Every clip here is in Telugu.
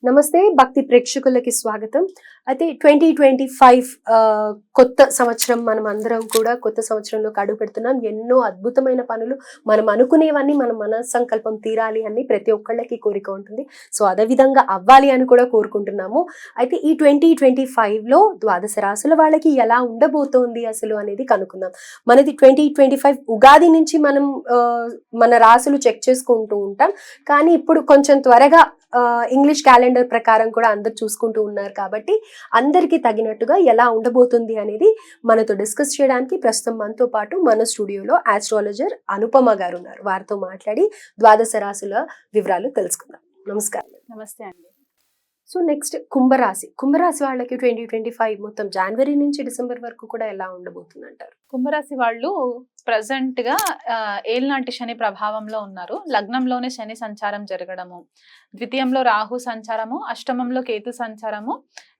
నమస్తే భక్తి ప్రేక్షకులకి స్వాగతం. అయితే 2025 కొత్త సంవత్సరం, మనం అందరం కూడా కొత్త సంవత్సరంలోకి అడుగు పెడుతున్నాం. ఎన్నో అద్భుతమైన పనులు, మనం అనుకునేవన్నీ మన మన సంకల్పం తీరాలి అని ప్రతి ఒక్కళ్ళకి కోరిక ఉంటుంది. సో అదే విధంగా అవ్వాలి అని కూడా కోరుకుంటున్నాము. అయితే ఈ 2025లో ద్వాదశ రాశుల వాళ్ళకి ఎలా ఉండబోతోంది అసలు అనేది కనుక్కుందాం. మనది 2025 ఉగాది నుంచి మనం మన రాశులు చెక్ చేసుకుంటూ ఉంటాం. కానీ ఇప్పుడు కొంచెం త్వరగా ఇంగ్లీష్ క్యాలెండర్ ప్రకారం కూడా అందరు చూసుకుంటూ ఉన్నారు కాబట్టి అందరికి తగినట్టుగా ఎలా ఉండబోతుంది అనేది మనతో డిస్కస్ చేయడానికి ప్రస్తుతం మనతో పాటు మన స్టూడియోలో ఆస్ట్రాలజర్ అనుపమ గారు ఉన్నారు. వారితో మాట్లాడి ద్వాదశ రాశుల వివరాలు తెలుసుకుందాం. నమస్కారం. నమస్తే అండి. సో నెక్స్ట్ కుంభరాశి వాళ్ళకి 2025 మొత్తం జనవరి నుంచి డిసెంబర్ వరకు కూడా ఎలా ఉండబోతుంది అంటారు? కుంభరాశి వాళ్ళు ప్రజెంట్ గా ఏలినాటి శని ప్రభావంలో ఉన్నారు. లగ్నంలోనే శని సంచారం జరగడము, ద్వితీయంలో రాహు సంచారము, అష్టమంలో కేతు సంచారము,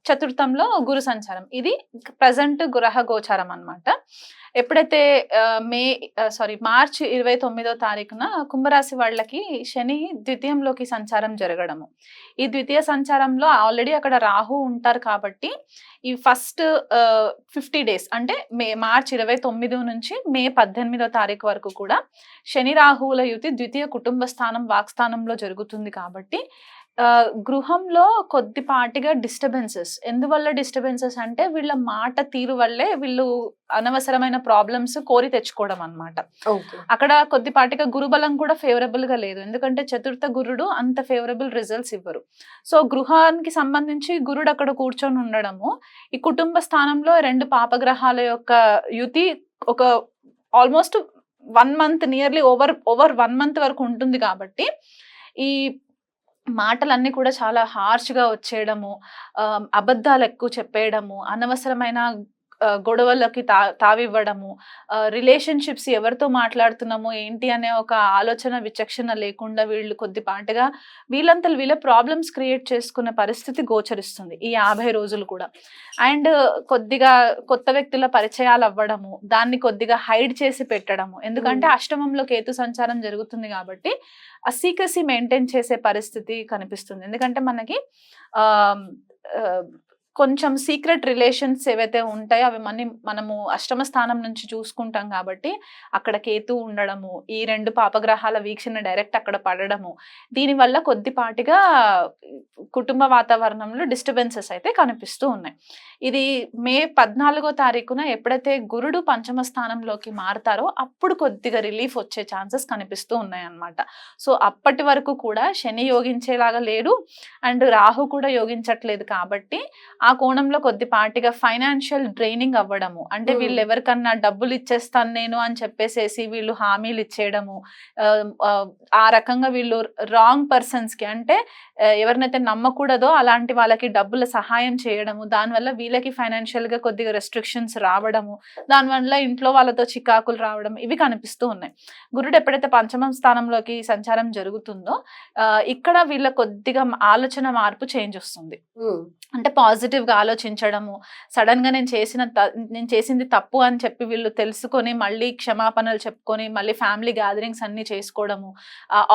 చతుర్థంలో గురు సంచారం. ఇది ప్రజెంట్ గ్రహ గోచారం అన్నమాట. ఎప్పుడైతే మార్చి 29వ తారీఖున కుంభరాశి వాళ్ళకి శని ద్వితీయంలోకి సంచారం జరగడము, ఈ ద్వితీయ సంచారంలో ఆల్రెడీ అక్కడ రాహు ఉంటారు కాబట్టి ఈ ఫస్ట్ 50 డేస్ అంటే మార్చి 29 నుంచి మే 18వ తారీఖు వరకు కూడా శని రాహువుల యుతి ద్వితీయ కుటుంబ స్థానం వాక్స్థానంలో జరుగుతుంది కాబట్టి గృహంలో కొద్దిపాటిగా డిస్టర్బెన్సెస్. ఎందువల్ల డిస్టర్బెన్సెస్ అంటే వీళ్ళ మాట తీరు వల్లే వీళ్ళు అనవసరమైన ప్రాబ్లమ్స్ కోరి తెచ్చుకోవడం అన్నమాట. అక్కడ కొద్దిపాటిగా గురుబలం కూడా ఫేవరబుల్ గా లేదు, ఎందుకంటే చతుర్థ గురుడు అంత ఫేవరబుల్ రిజల్ట్స్ ఇవ్వరు. సో గృహానికి సంబంధించి గురుడు అక్కడ కూర్చొని ఉండడము, ఈ కుటుంబ స్థానంలో రెండు పాపగ్రహాల యొక్క యుతి ఒక almost 1 month, nearly over 1 month వరకు ఉంటుంది కాబట్టి ఈ మాటలన్నీ కూడా చాలా హార్ష్ గా వచ్చేయడము, అబద్ధాలు ఎక్కువ చెప్పేయడము, అనవసరమైన గొడవలకి తావివ్వడము, రిలేషన్షిప్స్ ఎవరితో మాట్లాడుతున్నామో ఏంటి అనే ఒక ఆలోచన విచక్షణ లేకుండా వీళ్ళు కొద్దిపాటిగా వీళ్ళంతలు వీళ్ళ ప్రాబ్లమ్స్ క్రియేట్ చేసుకునే పరిస్థితి గోచరిస్తుంది ఈ 50 రోజులు కూడా. అండ్ కొద్దిగా కొత్త వ్యక్తుల పరిచయాలు అవ్వడము, దాన్ని కొద్దిగా హైడ్ చేసి పెట్టడము, ఎందుకంటే అష్టమంలో కేతు సంచారం జరుగుతుంది కాబట్టి ఆ సీక్రసీ మెయింటైన్ చేసే పరిస్థితి కనిపిస్తుంది. ఎందుకంటే మనకి కొంచెం సీక్రెట్ రిలేషన్స్ ఏవైతే ఉంటాయో అవి మనము అష్టమ స్థానం నుంచి చూసుకుంటాం కాబట్టి అక్కడ కేతు ఉండడము, ఈ రెండు పాపగ్రహాల వీక్షణ డైరెక్ట్ అక్కడ పడడము, దీనివల్ల కొద్దిపాటిగా కుటుంబ వాతావరణంలో డిస్టర్బెన్సెస్ అయితే కనిపిస్తూ ఉన్నాయి. ఇది మే 14వ తారీఖున ఎప్పుడైతే గురుడు పంచమ స్థానంలోకి మారుతారో అప్పుడు కొద్దిగా రిలీఫ్ వచ్చే ఛాన్సెస్ కనిపిస్తూ ఉన్నాయి అన్నమాట. సో అప్పటి వరకు కూడా శని యోగించేలాగా లేడు అండ్ రాహు కూడా యోగించట్లేదు కాబట్టి ఆ కోణంలో కొద్దిపాటిగా ఫైనాన్షియల్ డ్రైనింగ్ అవ్వడము, అంటే వీళ్ళు ఎవరికన్నా డబ్బులు ఇచ్చేస్తాను నేను అని చెప్పేసేసి వీళ్ళు హామీలు ఇచ్చేయడము, ఆ రకంగా వీళ్ళు రాంగ్ పర్సన్స్ కి, అంటే ఎవరినైతే నమ్మకూడదో అలాంటి వాళ్ళకి డబ్బుల సహాయం చేయడము, దానివల్ల వీళ్ళకి ఫైనాన్షియల్ గా కొద్దిగా రెస్ట్రిక్షన్స్ రావడము, దానివల్ల ఇంట్లో వాళ్ళతో చికాకులు రావడం, ఇవి కనిపిస్తూ ఉన్నాయి. గురుడు ఎప్పుడైతే పంచమ స్థానంలోకి సంచారం జరుగుతుందో ఇక్కడ వీళ్ళ కొద్దిగా ఆలోచన మార్పు చేంజ్ వస్తుంది. అంటే పాజిటివ్ గా ఆలోచించడము, సడన్ గా నేను చేసింది తప్పు అని చెప్పి వీళ్ళు తెలుసుకొని మళ్ళీ క్షమాపణలు చెప్పుకొని మళ్ళీ ఫ్యామిలీ గ్యాదరింగ్స్ అన్ని చేసుకోవడము,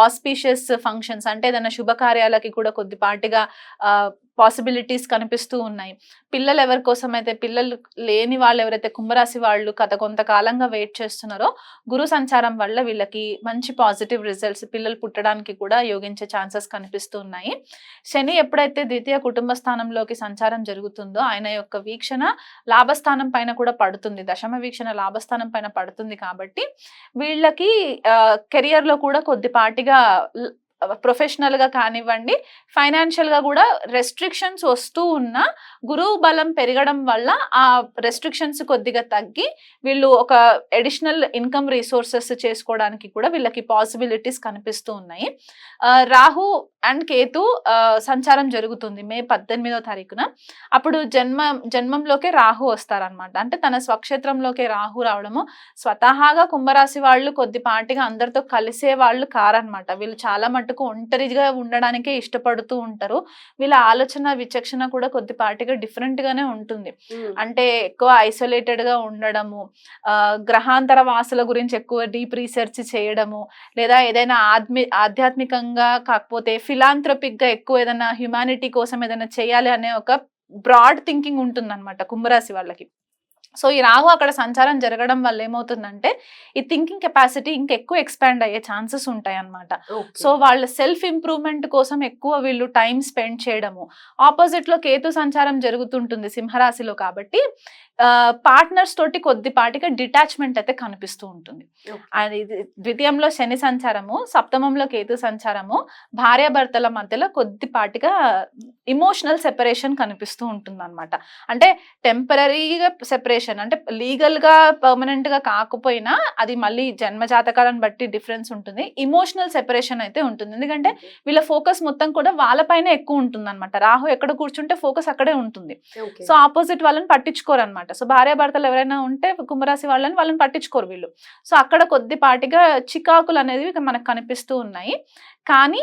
ఆస్పీషియస్ ఫంక్షన్స్ అంటే ఏదైనా శుభకార్యాలకి కూడా కొద్దిపాటిగా పాసిబిలిటీస్ కనిపిస్తూ ఉన్నాయి. పిల్లలు ఎవరి కోసం అయితే, పిల్లలు లేని వాళ్ళు ఎవరైతే కుంభరాశి వాళ్ళు కొంతకాలంగా వెయిట్ చేస్తున్నారో గురు సంచారం వల్ల వీళ్ళకి మంచి పాజిటివ్ రిజల్ట్స్, పిల్లలు పుట్టడానికి కూడా యోగించే ఛాన్సెస్ కనిపిస్తూ ఉన్నాయి. శని ఎప్పుడైతే ద్వితీయ కుటుంబ స్థానంలోకి సంచారం జరుగుతుందో ఆయన యొక్క వీక్షణ లాభస్థానం పైన కూడా పడుతుంది, దశమ వీక్షణ లాభస్థానం పైన పడుతుంది కాబట్టి వీళ్ళకి కెరియర్ లో కూడా కొద్దిపాటిగా ప్రొఫెషనల్ గా కానివ్వండి, ఫైనాన్షియల్ గా కూడా రెస్ట్రిక్షన్స్ వస్తూ ఉన్న గురువు బలం పెరగడం వల్ల ఆ రెస్ట్రిక్షన్స్ కొద్దిగా తగ్గి వీళ్ళు ఒక అడిషనల్ ఇన్కమ్ రిసోర్సెస్ చేసుకోవడానికి కూడా వీళ్ళకి పాసిబిలిటీస్ కనిపిస్తూ ఉన్నాయి. రాహు అండ్ కేతు సంచారం జరుగుతుంది మే 18వ తారీఖున. అప్పుడు జన్మంలోకే రాహు వస్తారనమాట. అంటే తన స్వక్షేత్రంలోకే రాహు రావడము, స్వతహాగా కుంభరాశి వాళ్ళు కొద్దిపాటిగా అందరితో కలిసే వాళ్ళు కారనమాట. వీళ్ళు చాలా మటుకు మటుకు ఒంటరిగా ఉండడానికే ఇష్టపడుతూ ఉంటారు. వీళ్ళ ఆలోచన విచక్షణ కూడా కొద్దిపాటిగా డిఫరెంట్ గానే ఉంటుంది. అంటే ఎక్కువ ఐసోలేటెడ్ గా ఉండడము, గ్రహాంతర వాసుల గురించి ఎక్కువ డీప్ రీసెర్చ్ చేయడము, లేదా ఏదైనా ఆధ్యాత్మికంగా కాకపోతే ఫిలాంథ్రపిక్ గా ఎక్కువ ఏదైనా హ్యుమానిటీ కోసం ఏదైనా చేయాలి అనే ఒక బ్రాడ్ థింకింగ్ ఉంటుందన్నమాట కుంభరాశి వాళ్ళకి. సో ఈ రాహు అక్కడ సంచారం జరగడం వల్ల ఏమవుతుందంటే ఈ థింకింగ్ కెపాసిటీ ఇంకెక్కువ ఎక్స్పాండ్ అయ్యే ఛాన్సెస్ ఉంటాయి అన్నమాట. సో వాళ్ళ సెల్ఫ్ ఇంప్రూవ్మెంట్ కోసం ఎక్కువ వీళ్ళు టైం స్పెండ్ చేయడము. ఆపోజిట్ లో కేతు సంచారం జరుగుతుంటుంది సింహరాశిలో కాబట్టి పార్ట్నర్స్ తోటి కొద్దిపాటిగా డిటాచ్మెంట్ అయితే కనిపిస్తూ ఉంటుంది. అది ద్వితీయంలో శని సంచారము, సప్తమంలో కేతు సంచారము, భార్యాభర్తల మధ్యలో కొద్దిపాటిగా ఇమోషనల్ సెపరేషన్ కనిపిస్తూ ఉంటుంది అనమాట. అంటే టెంపరీగా సెపరేషన్, అంటే లీగల్ గా పర్మనెంట్ గా కాకపోయినా అది మళ్ళీ జన్మ జాతకాలను బట్టి డిఫరెన్స్ ఉంటుంది. ఇమోషనల్ సెపరేషన్ అయితే ఉంటుంది. ఎందుకంటే వీళ్ళ ఫోకస్ మొత్తం కూడా వాళ్ళపైన ఎక్కువ ఉంటుంది అనమాట. రాహు ఎక్కడ కూర్చుంటే ఫోకస్ అక్కడే ఉంటుంది. సో ఆపోజిట్ వాళ్ళని పట్టించుకోరు అనమాట. సో భార్యాభర్తలు ఎవరైనా ఉంటే కుంభరాశి వాళ్ళని పట్టించుకోరు వీళ్ళు. సో అక్కడ కొద్దిపాటిగా చికాకులు అనేవి మనకు కనిపిస్తూ ఉన్నాయి. కానీ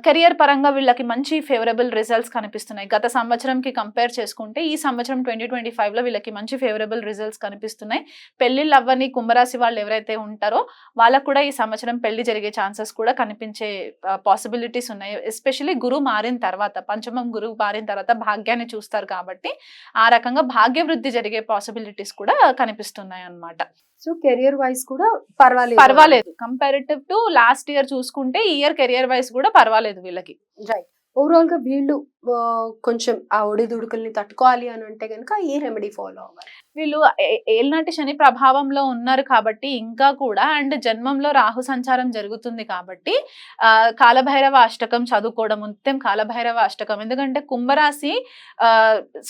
కెరియర్ పరంగా వీళ్ళకి మంచి ఫేవరబుల్ రిజల్ట్స్ కనిపిస్తున్నాయి. గత సంవత్సరంకి కంపేర్ చేసుకుంటే ఈ సంవత్సరం 2025లో వీళ్ళకి మంచి ఫేవరబుల్ రిజల్ట్స్ కనిపిస్తున్నాయి. పెళ్లిళ్ళు అవ్వని కుంభరాశి వాళ్ళు ఎవరైతే ఉంటారో వాళ్ళకు కూడా ఈ సంవత్సరం పెళ్లి జరిగే ఛాన్సెస్ కూడా కనిపించే పాసిబిలిటీస్ ఉన్నాయి. ఎస్పెషల్లీ గురువు మారిన తర్వాత, పంచమం గురువు మారిన తర్వాత భాగ్యాన్ని చూస్తారు కాబట్టి ఆ రకంగా భాగ్య వృద్ధి జరిగే పాసిబిలిటీస్ కూడా కనిపిస్తున్నాయి అన్నమాట. సో కెరియర్ వైజ్ కూడా పర్వాలేదు. కంపారిటివ్ టు లాస్ట్ ఇయర్ చూసుకుంటే ఈ ఇయర్ కెరియర్ వైజ్ కూడా పర్వాలేదు వీళ్ళకి. రైట్. ఓవరాల్ గా వీళ్ళు కొంచెం ఆ ఒడిదుడుకుల్ని తట్టుకోవాలి అని అంటే కనుక ఏ రెమెడీ ఫాలో అవ్వాలి? వీళ్ళు ఏళ్ళనాటి శని ప్రభావంలో ఉన్నారు కాబట్టి ఇంకా కూడా, అండ్ జన్మంలో రాహు సంచారం జరుగుతుంది కాబట్టి కాలభైరవ అష్టకం చదువుకోవడం, నిత్యం కాలభైరవ అష్టకం. ఎందుకంటే కుంభరాశి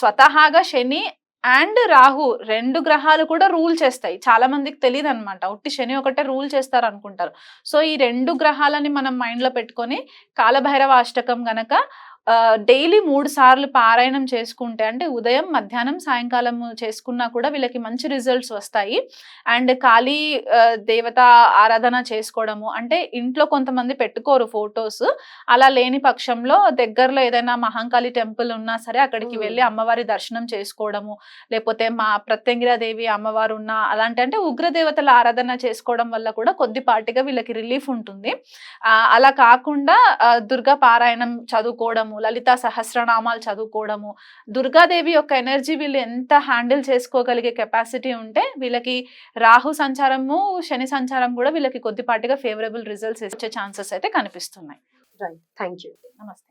స్వతహాగా శని అండ్ రాహు 2 గ్రహాలు కూడా రూల్ చేస్తాయి. చాలా మందికి తెలియదు అనమాట. ఉట్టి శని ఒకటే రూల్ చేస్తారు అనుకుంటారు. సో ఈ 2 గ్రహాలని మనం మైండ్ లో పెట్టుకొని కాలభైరవ అష్టకం గనక డైలీ 3 సార్లు పారాయణం చేసుకుంటే, అంటే ఉదయం, మధ్యాహ్నం, సాయంకాలం చేసుకున్నా కూడా వీళ్ళకి మంచి రిజల్ట్స్ వస్తాయి. అండ్ కాళీ దేవత ఆరాధన చేసుకోవడము, అంటే ఇంట్లో కొంతమంది పెట్టుకోరు ఫొటోస్, అలా లేని పక్షంలో దగ్గరలో ఏదైనా మహంకాళి టెంపుల్ ఉన్నా సరే అక్కడికి వెళ్ళి అమ్మవారి దర్శనం చేసుకోవడము, లేకపోతే మా ప్రత్యంగిరాదేవి అమ్మవారు ఉన్న అలాంటి, అంటే ఉగ్రదేవతల ఆరాధన చేసుకోవడం వల్ల కూడా కొద్దిపాటిగా వీళ్ళకి రిలీఫ్ ఉంటుంది. అలా కాకుండా దుర్గా పారాయణం చదువుకోవడము, లలితా సహస్రనామాలు చదువుకోవడము, దుర్గాదేవి యొక్క ఎనర్జీ వీళ్ళు ఎంత హ్యాండిల్ చేసుకోగలిగే కెపాసిటీ ఉంటే వీళ్ళకి రాహు సంచారము, శని సంచారం కూడా వీళ్ళకి కొద్దిపాటిగా ఫేవరబుల్ రిజల్ట్స్ ఇచ్చే ఛాన్సెస్ అయితే కనిపిస్తున్నాయి. రైట్. Thank you. నమస్తే.